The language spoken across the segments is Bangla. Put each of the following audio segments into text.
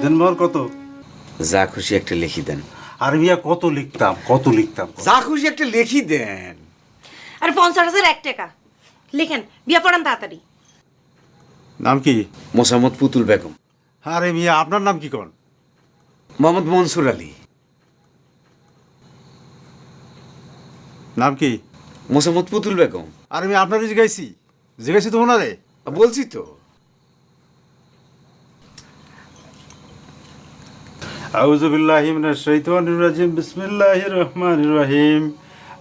দেন মোর কত? যা খুশি একটা লিখি দেন। আর মিয়া কত লিখতাম, কত লিখতাম। যা খুশি একটা লিখি দেন। আর 50,001 টাকা লিখেন, বিয়া পড়ান তাড়াতাড়ি। নাম কি? মোসাম্মদ পুতুল বেগম। আরে মিয়া আপনার নাম কি কোন? মোহাম্মদ মনসুর আলী। নাম কি? মোসাম্মদ পুতুল বেগম। আরে মিয়া আপনারই জিজ্ঞাসি তো ওনারে। বলছি তো। আউযু বিল্লাহি মিনাশ শাইতানির রাজিম, বিসমিল্লাহির রহমানির রহিম।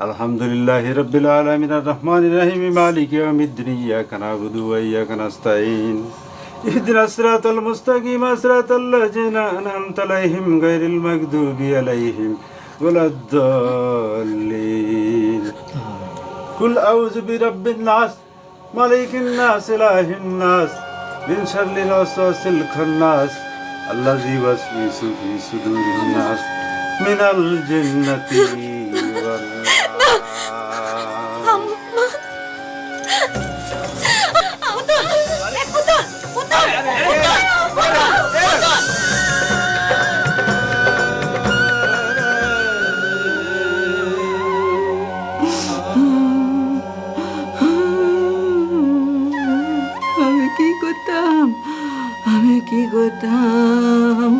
আলহামদুলিল্লাহি রাব্বিল আলামিন, আর রহমানির রহিম, মালিকি ইয়াউমিদ্দিন, ইয়্যাকা না'বুদু ওয়া ইয়্যাকা নাস্তাঈন। ইহদিনাস সিরাতাল মুস্তাকিম, সিরাতাল লাযিনা আন'আমতা আলাইহিম গায়রিল মাগদুবি আলাইহিম ওয়ালাদ-দাল্লিন। কুল আউযু বিরাব্বিন নাস, মালিকিন নাস, ইলাহিন নাস, মিন শাররিল ওয়াসওয়াসিল খান্নাস, আল্লাযী ইউওয়াসওয়িসু ফি সুদুরিন নাস, মিনাল জিন্নাতি ওয়ান নাস। আমি কি করতাম?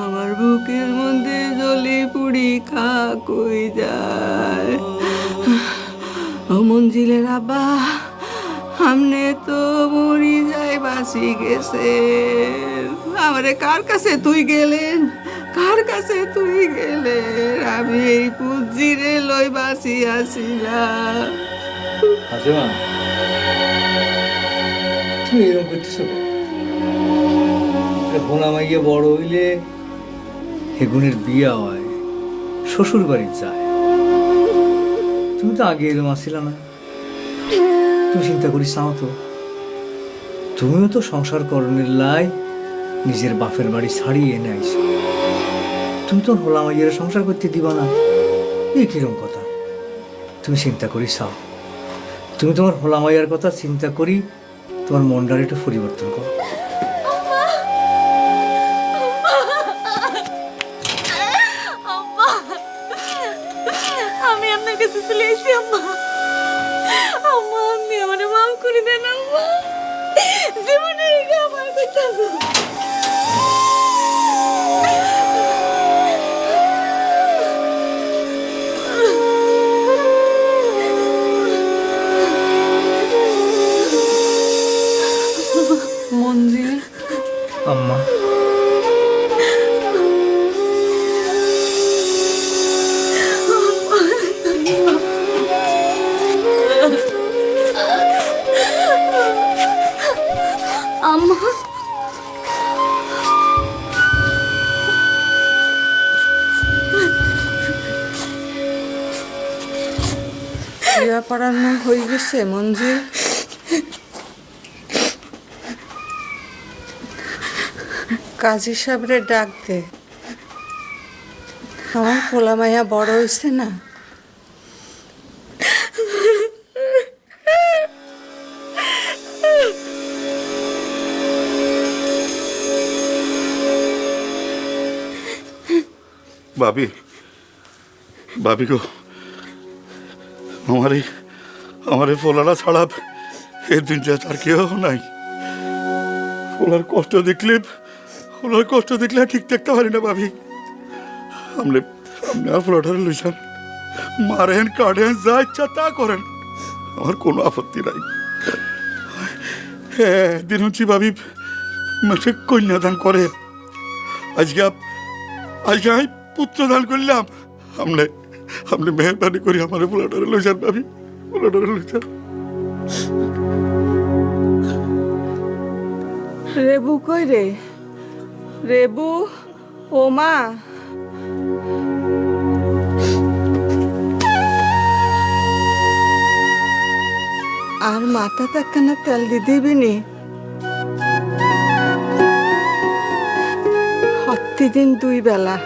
আমার বুকের মধ্যে জ্বলি পুড়ি খা কই যায়। ও মঞ্জিলের আব্বা, আমনে তো মরি যাই বাসি গেছে। আমারে কার কাছে তুই গেলেন, কার কাছে তুই গেলেন? আমি এই পুজিরে লই বাসি আসিলাম। হাসিমা, তুমি এরকম করতেছ? ভোলা মাইয়া বড় হইলে হেগুনের বিয়া হয়, শ্বশুর বাড়ি যায়। তুমি তো আগে এরকম আসিলা না। তুমি চিন্তা করিস না তো, তুমিও তো সংসার করণের লাই নিজের বাপের বাড়ি ছাড়িয়ে এনে আইছো। তুমি তো ভোলা মাইয়ার সংসার করতে দিবা না, এই কিরকম কথা? তুমি চিন্তা করিস, তুমি তোমার ভোলা মাইয়ার কথা চিন্তা করি তোমার মনটার একটু পরিবর্তন করো। আমি আপনার কাছে চলে এসেছি আম্মা। আম্মা, আপনি আমার মাফ করে দেন আম্মা। জীবনে আমার কথা মঞ্জিল। আম্মা, আম্মা, বিয়া পড়ানো হয়ে গেছে মঞ্জিল? কাজী সাহেবরে ডাক দে। আমার পোলা মাইয়া বড় হয়েছে না। ভাবি, ভাবি গো, আমার এই ফোলাটা ছাড়া এর দুনিয়া তার কেউ নাই। ফোলার কষ্ট দেখলে ঠিক থাকতে পারি না ভাবি। আপনি আর ফোলাটারে লইছেন, মারেন, কাটেন, যা ইচ্ছা তা করেন, আমার কোনো আপত্তি নাই। হ্যাঁ, দিন হচ্ছি ভাবি মাসে কন্যাদান করে। আজকে আমি পুত্রদান করলাম। আপনি মেহরবানি করি আমার পোলাটারে লইছেন ভাবি, পোলাটারে লইছেন। রেবু কই রে? রেবু, ও মা, আর মাথা তাকানা তেল দিয়ে দিবিনি? প্রতিদিন 2 বেলা।